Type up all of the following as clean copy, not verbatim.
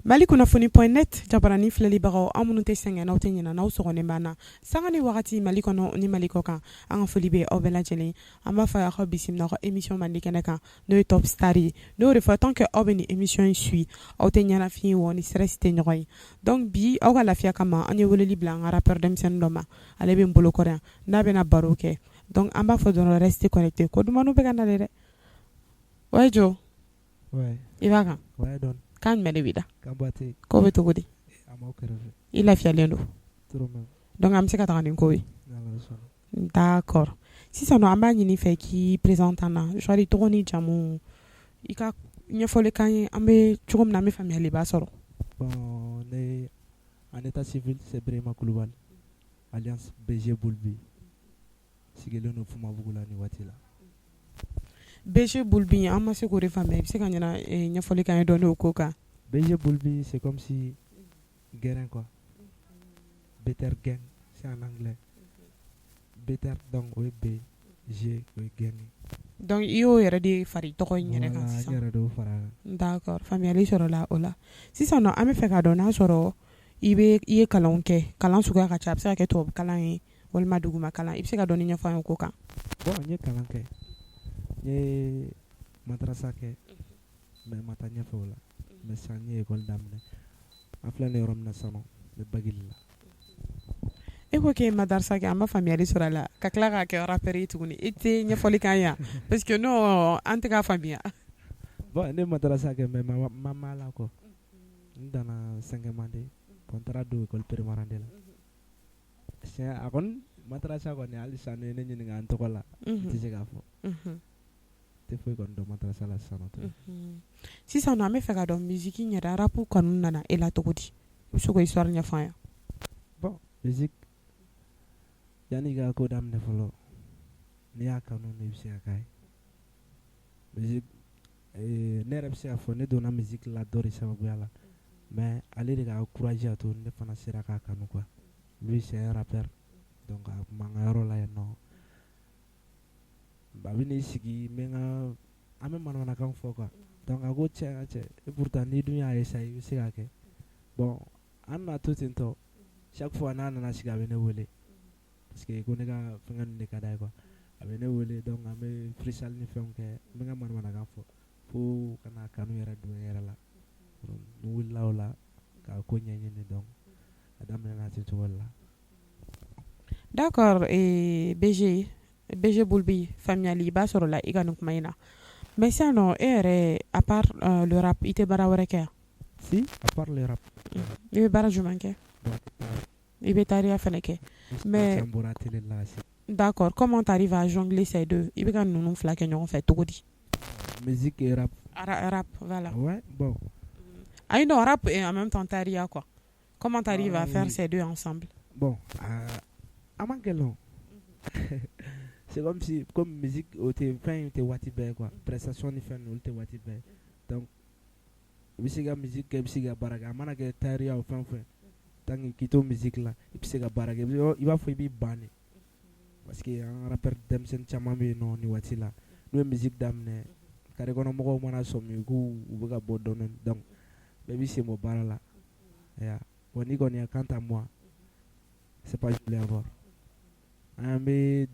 Mali kunnafoni.net jabarani filɛlibagaw an minnu tɛ sɛgɛn n'aw tɛ ɲinɛ n'aw sɔgɔlen banna sanga ni wagati Mali kɔnɔ ni Mali kɔ kan an ka foli bɛ aw bɛɛ lajɛlen an b'a fɔ aw ka bisimila aw ka émission mandi kɛnɛ kan n'o ye top star ye n'o de fɔ tant que aw bɛ ni émission in suit aw tɛ ɲɛnafin ye wa ni stress tɛ ɲɔgɔn ye donc bi aw ka lafiya kama an ye weleli bila an ka rappeur denmisɛnnin dɔ ma ale bɛ n bolo kɔrɔ yan n'a bɛna baro kɛ donc an b'a fɔ dɔrɔn restez connectés ko dumaniw bɛ ka nalen dɛ ouais Jo i b'a kan kan jumɛn de b'i da ko bɛ cogo di i lafiyalen don donc an bɛ se ka taga ni ko ye d'accord sisan nɔ an b'a ɲini fɛ k'i présente an na soit tɔgɔ ni jamu i ka ɲɛfɔli k'an ye an bɛ cogo min na an bɛ faamuyali b'a sɔrɔ. Bon ne en état civil c'est Birima Kulubali alliance BG Bulbi sigilen don Fumabugu la ni waati la. BG Bulbi an ma se k'o de faamuya i bɛ se ka ɲɛfɔli k'an ye dɔɔni o ko kan. BG Bulbi c'est comme si guérin quoi. Better gang c'est en anglais. Better donc o ye B G o ye gang. Donc i y'o yɛrɛ de fara i tɔgɔ in yɛrɛ kan sisan. Voilà, yɛrɛ de fara. D'accord, faamuyali sɔrɔla o la. Sisan nɔ an bɛ fɛ k'a dɔn n'a sɔrɔ i ye kalanw kɛ, kalan suguya ka ca a bɛ se ka kɛ tubabu kalan ye walima duguma kalan i bɛ se ka dɔɔni ɲɛfɔ an ye o ko kan. Bon n ye kalan kɛ. N ye madrasa kɛ mais ma taa ɲɛfɛ o la. Mais sisan n ye école daminɛ. An filɛ nin yɔrɔ min na sisan nɔ n bɛ bagili la. E ko k'e ye madarasa kɛ an ma faamuyali sɔrɔ a la ka tila k'a kɛ rappeur ye tuguni i tɛ ɲɛfɔli k'an ye parce que non an tɛ k'a faamuya. Bon ne ye madarasa kɛ mais ma mɛn a la quoi. N danna 5e de n taara don école primaire de la. Tiɲɛ a kɔni madarasa kɔni hali sisan ne ɲininka n tɔgɔ la n tɛ se k'a fɔ. Tɛ foyi kɔni dɔn madarasa la sisan nɔ. Sisan nɔ an bɛ fɛ ka dɔn musique yɛrɛ rap kanu nana e la cogo di i bɛ se k'o histoire ɲɛfɔ an ye. Bon musique yanni ka ko daminɛ fɔlɔ n'i y'a kanu i bɛ se ka k'a ye. Musique ne yɛrɛ bɛ se k'a fɔ ne donna musique la dɔ de sababuya la mais ale de ka courage y'a to ne fana sera k'a kanu quoi. Lui c'est un rappeur donc a tun b'an ka yɔrɔ la yen nɔ a bɛ n'i sigi an bɛ manamanakan fɔ quoi donc a ko cɛ et pourtant n'i dun y'a essayer i bɛ se k'a kɛ bon an nana to ten tɔ chaque fois n'a nana sigi a bɛ ne wele parce que ko ne ka fɛngɛ ninnu de ka d'a ye quoi a bɛ ne wele donc an bɛ freestyle ni fɛnw kɛ n bɛ n ka manamanakan fɔ fo ka n'a kanu yɛrɛ don n yɛrɛ la n wulila o la k'a ko ɲɛɲini donc a daminɛna ten cogo de la. D'accord BG Bulbi faamuyali b'a sɔrɔ la i ka nin kuma in na mais sisan nɔ e yɛrɛ à part le rap i tɛ baara wɛrɛ kɛ yan. Si à part le rap. I bɛ baara jumɛn kɛ. I bɛ tariya fɛnɛ kɛ mais d'accord comment t'arrives à jongler ces deux i bɛ ka ninnu fila kɛ ɲɔgɔn fɛ cogo di. Musique et rap. Rap voilà. Ouais bon. Ah non rap et en même temps tariya quoi. Comment t'arrives à faire ces deux ensemble. Bon a man gɛlɛn. C'est comme si comme musique o tɛ fɛn tɛ waati bɛɛ quoi prestation ni fɛn ninnu olu tɛ waati bɛɛ donc i bɛ se ka musique kɛ i bɛ se ka baara kɛ a mana kɛ tariya o fɛn o fɛn tant que k'i to musique la i bɛ se ka baara kɛ i b'a fɔ i b'i ban de parce que an rappeur denmisɛnnin caman bɛ yen nɔ nin waati la n'u ye musique daminɛ carré kɔnɔ mɔgɔw mana sɔmi k'u bɛ ka bɔ dɔɔnin donc bɛɛ b'i sen bɔ baara la bon ni kɔni quant à moi c'est pas je voulais avoir an bɛ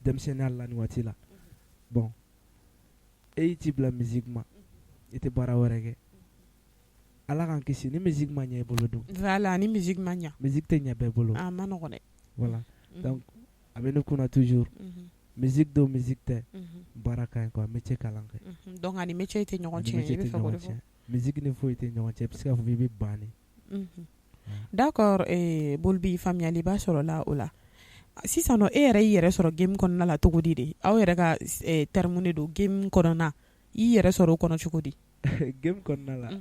denmisɛnninya la nin waati la bon e y'i ci bila musique ma i tɛ baara wɛrɛ kɛ ala k'an kisi ni musique ma ɲɛ i bolo dun. Voilà ni musique ma ɲɛ. Musique tɛ ɲɛ bɛɛ bolo. A ma nɔgɔn dɛ. Voilà donc a bɛ ne kunna toujours musique don musique tɛ baara ka ɲi quoi métier kalan kɛ. Donc ani métier tɛ ɲɔgɔn cɛn i bɛ fɛ k'o de fɔ. Musique ni foyi tɛ ɲɔgɔn cɛ i bɛ se k'a fɔ i bɛ ban de. D'accord Bulbi faamuyali b'a sɔrɔ la o la. Sisan nɔ e yɛrɛ y'i yɛrɛ sɔrɔ game kɔnɔna la cogo di de aw yɛrɛ ka terme de don game kɔnɔna i yɛrɛ sɔrɔ o kɔnɔ cogo di. Game kɔnɔna la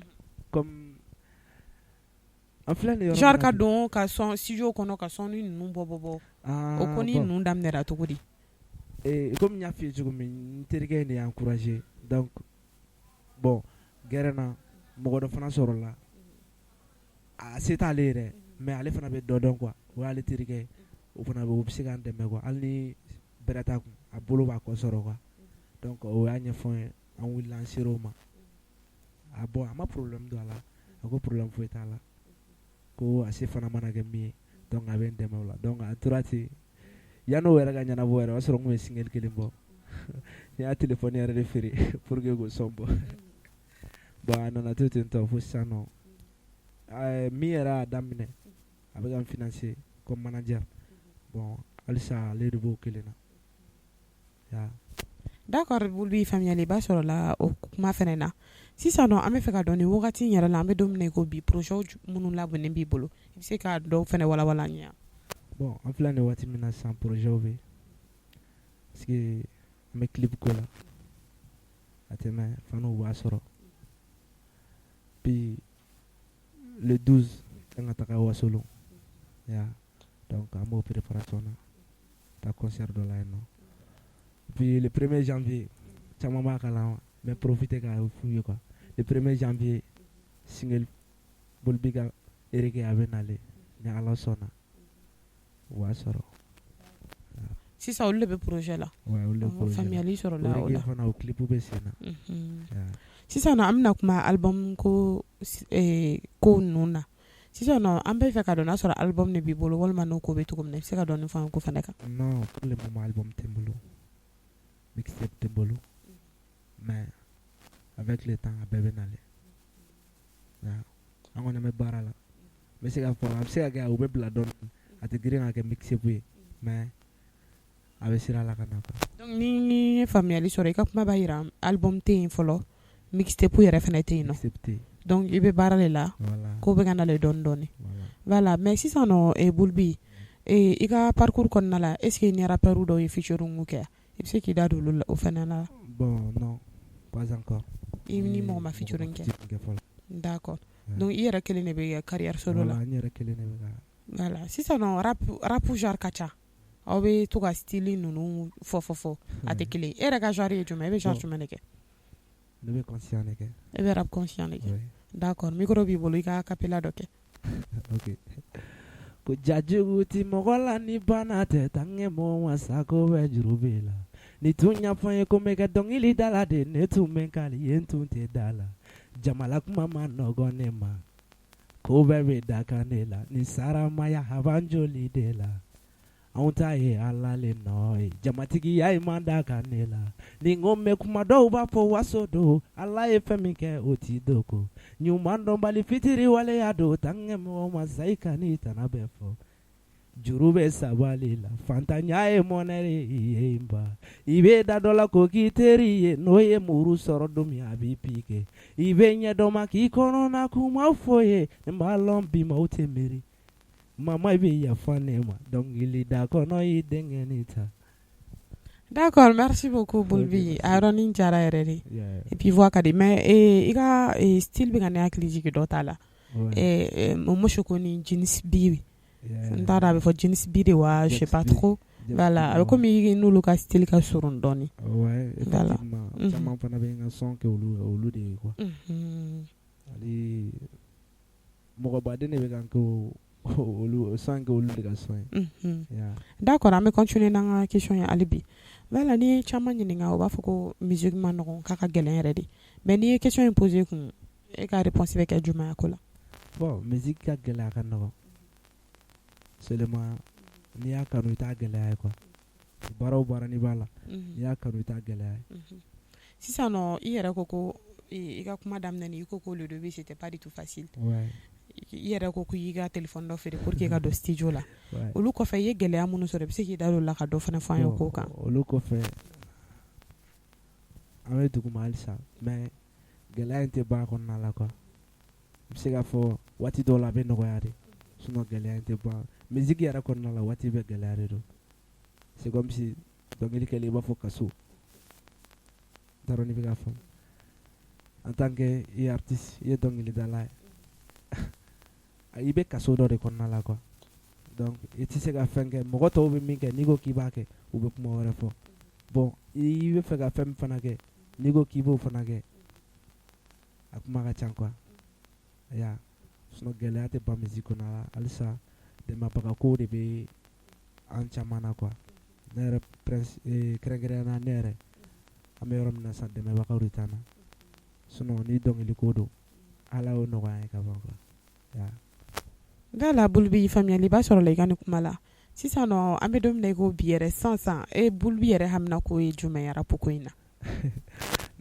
comme an filɛ nin yɔrɔ genre ka don ka sɔn studio kɔnɔ ka sɔn ni ninnu bɔ o ko ni ninnu daminɛra cogo di. Comme n y'a f'i ye cogo min n terikɛ in de y'an encouragé donc bon gɛrɛ na mɔgɔ dɔ fana sɔrɔ la a se t'ale yɛrɛ mais ale fana bɛ dɔ dɔn quoi o y'ale terikɛ ye o fana bɛ se k'an dɛmɛ quoi hali ni bɛrɛ t'a kun a bolo b'a kɔ sɔrɔ quoi donc o y'a ɲɛfɔ n ye an wulila an ser'o ma bon a ma problème don a la a ko problème foyi t'a la ko a se fana mana kɛ min ye donc a bɛ n dɛmɛ o la donc a tora ten yan'o yɛrɛ ka ɲɛnabɔ yɛrɛ o y'a sɔrɔ n kun bɛ single kelen bɔ n y'a téléphone yɛrɛ de feere pour que k'o son bɔ bon a nana to ten tɔ fo sisan nɔ min yɛrɛ y'a daminɛ a bɛ ka n financer comme manager bon halisa ale de b'o kelen na ya d'accord bulu b'i faamuyali b'a sɔrɔ la o kuma fɛnɛ na sisan nɔ an bɛ fɛ ka dɔn ni wagati in yɛrɛ la an bɛ don min na ko bi projet minnu labɛnnen b'i bolo i bɛ se ka dɔw fɛnɛ walawala an ɲɛ bon an filɛ nin waati min na sisan projet bɛ parce que an bɛ clip ko la a tɛmɛ faniw b'a sɔrɔ puis le 12 kan ka taga Wasolo ya donc an b'o préparation na taa concert dɔ la yen nɔ puis le 1er janvier caman b'a kalama mais profiter k'a f'u ye quoi le 1er janvier single Bolbi ka Erike a bɛ nale ni Ala sɔnna o b'a sɔrɔ sisan olu de bɛ projet la ouais olu de projet faamuyali sɔrɔ la o la Erike fana o clip bɛ sen na sisan nɔ an bɛna kuma album ko ko ninnu na sisan nɔ an bɛ fɛ ka dɔn n'a sɔrɔ album de b'i bolo walima n'o ko bɛ cogo min na i bɛ se ka dɔɔni fɔ an ko fɛnɛ kan non pour le moment album tɛ n bolo mixtape tɛ n bolo mais avec le temps a bɛɛ bɛ nale an kɔni bɛ baara la n bɛ se ka fɔ a bɛ se ka kɛ u bɛ bila dɔɔni a tɛ girin ka kɛ mixtape ye mais a bɛ sira la ka na quoi donc ni ye faamuyali sɔrɔ i ka kuma b'a jira album tɛ yen fɔlɔ mixtape yɛrɛ fɛnɛ tɛ yen nɔ mixtape tɛ yen donc i bɛ baara de la voilà ko bɛ ka nale dɔɔni dɔɔni voilà voilà mais sisan nɔ Bulbi i ka parcours kɔnɔna la est ce que ni rappeur dɔw ye featuring kɛ i bɛ se k'i da don olu la o fɛnɛ la bon non pas encore i ni mɔgɔ ma featuring kɛ d'accord donc i yɛrɛ kelen de bɛ carrière solo la voilà n yɛrɛ kelen de bɛ ka voilà sisan nɔ rap genre ka ca aw bɛ to ka style ninnu fɔ a tɛ kelen e yɛrɛ ka genre ye jumɛn e bɛ genre jumɛn de kɛ ne bɛ conscient de kɛ e bɛ rap conscient de kɛ oui d'accord micro b'i bolo i ka acapella dɔ kɛ ok ko jajugu ti mɔgɔ la ni bana tɛ tange mɔgɔ ma sako bɛ juru b'i la ni tun y'a fɔ n ye ko n bɛ kɛ dɔnkili da la de ne tun bɛ n kali yen tun tɛ da la jamala kuma ma nɔgɔn ne ma ko bɛɛ bɛ da kan ne la ni saramaya a b'an joli de la anw ta ye Ala le nɔ ye jamatigiya ye man da kan ne la ni n ko mɛ kuma dɔw b'a fɔ waso don Ala ye fɛn min kɛ o ti dogo ɲuman dɔnbali fitiri waleya don tange mɔgɔ ma sa i ka n'i tana bɛɛ fɔ juru bɛ sabali la fantanya ye mɔnɛri ye n ba i bɛ da dɔ la ko k'i teri ye n'o ye muru sɔrɔ don min a b'i pique i bɛ ɲɛdɔn ma k'i kɔnɔna kuma fɔ ye n b'a lɔn bi ma o tɛ miiri mama i bɛ yafa ne ma dɔnkili da kɔnɔ i denkɛni ta d'accord merci beaucoup Bulbi a yɔrɔnin diyara yɛrɛ de et puis voix ka di mais i ka style bɛ ka ne hakili jigin dɔ ta la muso ko ni jeans bi n t'a dɔn a bɛ fɔ jeans bi de wa je sais pas trop voilà a bɛ komi n'olu ka style ka surun dɔɔni ouais effectivement caman fana bɛ n ka son kɛ olu de ye quoi hali mɔgɔ baden de bɛ kan kɛ olu son kɛ olu de ka son ye d'accord an bɛ continuer n'an ka question ye hali bi voilà ni ye caman ɲininka o b'a fɔ ko musique ma nɔgɔn k'a ka gɛlɛn yɛrɛ de mais n'i ye question in poser kun e ka réponse bɛ kɛ jumɛn ye ko la bon musique ka gɛlɛn a ka nɔgɔn seulement n'i y'a kanu i t'a gɛlɛya ye quoi baara o baara n'i b'a la n'i y'a kanu i t'a gɛlɛya ye sisan nɔ i yɛrɛ ko i ka kuma daminɛ i ko le début c'était pas du tout facile i yɛrɛ ko k'i ka téléphone dɔ feere pour que i ka don studio la olu kɔfɛ i ye gɛlɛya minnu sɔrɔ i bɛ se k'i da don o la ka dɔ fana fɔ an ye k'o kan olu kɔfɛ an bɛ duguma halisa mais gɛlɛya in tɛ ban a kɔnɔna la quoi i bɛ se k'a fɔ waati dɔw la a bɛ nɔgɔya de sinon gɛlɛya in tɛ ban musique yɛrɛ kɔnɔna la waati bɛɛ gɛlɛya de don c'est comme si dɔnkili kɛlen i b'a fɔ kaso n t'a dɔn n'i bɛ k'a faamu en tant que i ye artiste i ye dɔnkilidala ye i bɛ kaso dɔ de kɔnɔna la quoi donc i tɛ se ka fɛn kɛ mɔgɔ tɔw bɛ min kɛ n'i ko k'i b'a kɛ u bɛ kuma wɛrɛ fɔ bon i bɛ fɛ ka fɛn min fana kɛ n'i ko k'i b'o fana kɛ a kuma ka ca quoi ya sinon gɛlɛya tɛ ban musique kɔnɔna la halisa dɛmɛbaga ko de bɛ an caman na quoi ne yɛrɛ kɛrɛnkɛrɛnnenya ne yɛrɛ an bɛ yɔrɔ min na sisan dɛmɛbagaw de t'an na sinon ni dɔnkili ko don ala o nɔgɔya ye ka ban quoi la bulubi faamuyali b'a sɔrɔ la i ka ni kuma la sisan nɔ an bɛ don min na i ko bi yɛrɛ sisan bulubi yɛrɛ hamina ko ye jumɛn ye rap ko in na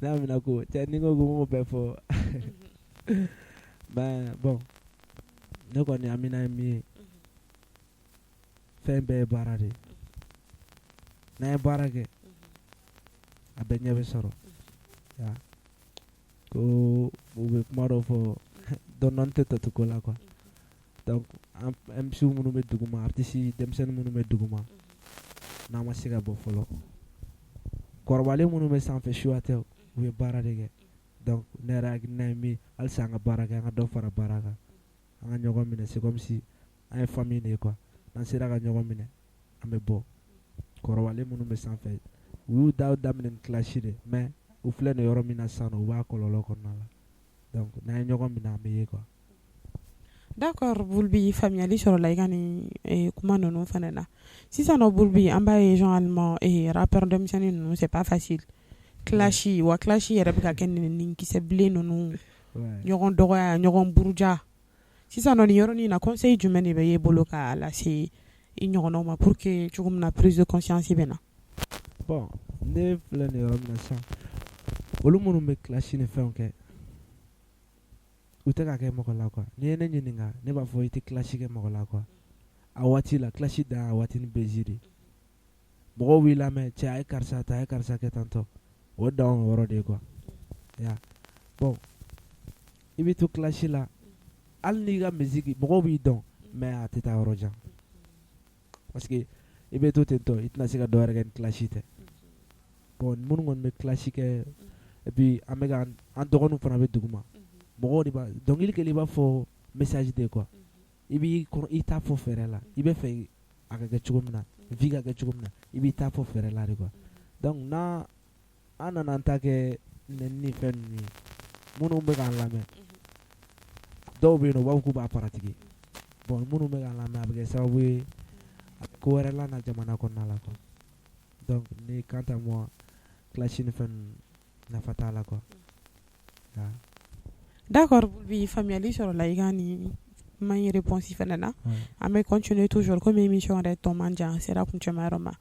n'a hamina ko cɛ ni ko m'o bɛɛ fɔ ben bon ne kɔni hamina ye min ye fɛn bɛɛ ye baara de ye n'an ye baara kɛ a bɛɛ ɲɛ bɛ sɔrɔ ko u bɛ kuma dɔ fɔ dɔɔnin tɛ tatu ko la quoi donc MC minnu bɛ duguma artiste denmisɛnnin minnu bɛ duguma n'an ma se ka bɔ fɔlɔ kɔrɔbalen minnu bɛ sanfɛ suya tɛ u bɛ baara de kɛ donc ne yɛrɛ hakilina ye min halisa an ka baara kɛ an ka dɔ fara baara kan an ka ɲɔgɔn minɛ c'est comme si an ye famille de ye quoi n'an sera ka ɲɔgɔn minɛ an bɛ bɔ kɔrɔbalen minnu bɛ sanfɛ u y'u daminɛ ni clash de mais u filɛ nin yɔrɔ min na sisan u b'a kɔlɔlɔ kɔnɔna la donc n'an ye ɲɔgɔn minɛ an bɛ ye quoi d'accord Bulbi faamuyali sɔrɔla i ka nin kuma ninnu fana na sisan nɔ Bulbi an b'a ye généralement rappeur denmisɛnnin ninnu c'est pas facile clash wa clash yɛrɛ bɛ ka kɛ nin kisɛ bilen ninnu ɲɔgɔn dɔgɔya ɲɔgɔn buruja sisan nɔ nin yɔrɔnin na conseil jumɛn de bɛ y'e bolo k'a lase i ɲɔgɔnnaw ma pour que cogo min na prise de conscience bɛ na bon ne filɛ nin yɔrɔ min na sisan olu minnu bɛ clash ni fɛnw kɛ u tɛ ka kɛ mɔgɔ la quoi n'i ye ne ɲininka ne b'a fɔ i tɛ clash kɛ mɔgɔ la quoi a waati la clash dan a waati ni bezi de mɔgɔw b'i lamɛn cɛ a ye karisa ta a ye karisa kɛ tantɔ o dan o yɔrɔ de ye quoi bon i bɛ to clash la hali n'i ka musique mɔgɔw b'i dɔn mais a tɛ taa yɔrɔ jan parce que i bɛ to ten tɔ i tɛna se ka dɔ wɛrɛ kɛ ni clash tɛ bon minnu kɔni bɛ clash kɛ et puis an bɛ ka an dɔgɔninw fana bɛ duguma mɔgɔw de b'a dɔnkili kɛlen i b'a fɔ message de quoi i b'i ta fɔ fɛrɛ la i bɛ fɛ a ka kɛ cogo min na vie ka kɛ cogo min na i b'i ta fɔ fɛrɛ la de quoi donc n'a an nana an ta kɛ ni fɛn ninnu ye minnu bɛ k'an lamɛn dɔw bɛ yen nɔ u b'a fɔ k'u b'a paratigi bon minnu bɛ k'an lamɛn a bɛ kɛ sababu ye ko wɛrɛ la na jamana kɔnɔna la quoi donc ni quant à moi clash ni fɛn nafa t'a la quoi d'accord Bulbi faamuyali sɔrɔla i ka nin kuma in réponse fana na an bɛ continuer toujours comme émission yɛrɛ tɔ man jan sera kuncɛma yɔrɔ ma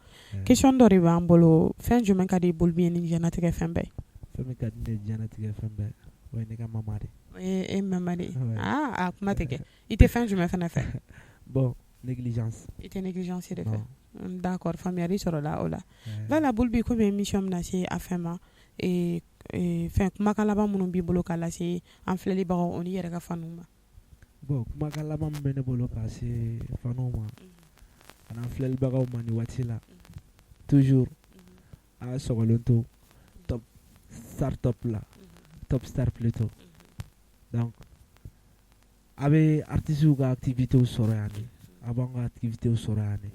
question dɔ de b'an bolo fɛn jumɛn ka di Bulbi ye ni diɲɛlatigɛ fɛn bɛɛ fɛn min ka di ne ye diɲɛlatigɛ fɛn bɛɛ o ye ne ka mama de e mama de a kuma tɛ kɛ i tɛ fɛn jumɛn fana fɛ bon négligence i tɛ négligence de fɛ d'accord faamuyali sɔrɔla o la voilà Bulbi comme émission bɛna se a fɛn ma fɛn kumakan laban minnu b'i bolo k'a lase an filɛlibagaw o ni yɛrɛ ka fanuw ma bon kumakan laban min bɛ ne bolo k'a se fanuw ma ani an filɛlibagaw ma nin waati la toujours a sɔgɔlen to top star plutôt donc a bɛ artistes ka activités sɔrɔ yan de a b'an ka activités sɔrɔ yan de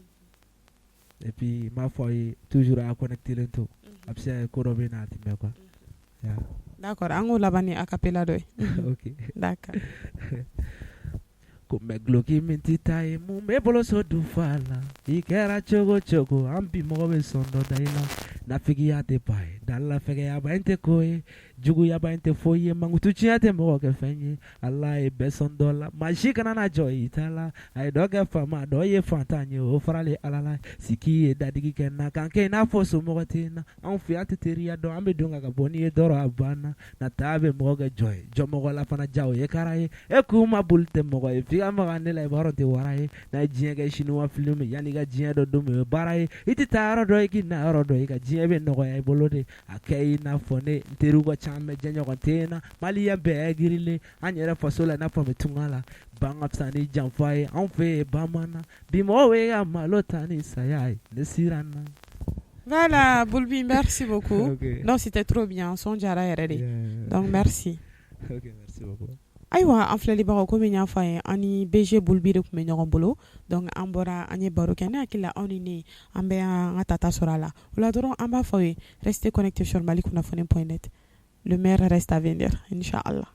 et puis n b'a fɔ a ye toujours a connecté len to a bɛ se ka kɛ ko dɔ bɛ na a tɛmɛ quoi d'accord an k'o laban ni acapella dɔ ye ok d'accord ko mɛ guloki min tɛ taa ye mun bɛ boloso du fa la i kɛra cogo cogo an bi mɔgɔ bɛ sɔn dɔ da i la nafigiya tɛ ba ye dalafɛgɛyaba in tɛ ko ye juguyaba in tɛ foyi ye mankutu tiɲɛ tɛ mɔgɔ kɛ fɛn ye ala ye bɛɛ sɔn dɔ la maa si kana na jɔ i ta la a ye dɔ kɛ faama dɔ ye fantan ye o faralen ala la siki ye dadigi kɛ na kan kɛ i n'a fɔ somɔgɔ tɛ na anw fɛ an tɛ teriya dɔn an bɛ don ka bɔ n'i ye dɔrɔn a banna nata bɛ mɔgɔ kɛ jɔ ye jɔmɔgɔ la fana ja o ye kara ye e k'u ma boli tɛ mɔgɔ ye f'i ka maga ne la i b'a dɔn tɛ wara ye n'a ye diɲɛ kɛ chinois film yanni ka diɲɛ dɔ don o ye baara ye i tɛ taa yɔrɔ dɔ i k'i na yɔrɔ dɔ i ka diɲɛ bɛ nɔgɔya i bolo de a kɛ i n'a fɔ ne n teriw ka ca mɛ jɛɲɔgɔn tɛ na maliyɛn bɛɛ girilen an yɛrɛ faso la i n'a fɔ bɛ tunga la ban ka fisa ni janfa ye anw fɛ yen bamanan bi mɔgɔw ye ka malo ta ni saya ye ne siranna. Voilà, Bulbi, merci beaucoup. Okay. Non, c'était trop bien, son jara yɛrɛ de. Donc merci. Ok, merci beaucoup. Ayiwa an filɛlibagaw komi n y'a fɔ a ye an ni BG Bulbi de tun bɛ ɲɔgɔn bolo donc an bɔra an ye baro kɛ ne hakili la aw ni ne an bɛ an ka tata sɔrɔ a la o la dɔrɔn an b'a fɔ aw ye restez connectés sur Mali Kunnafoni.net le meilleur reste à venir inchallah.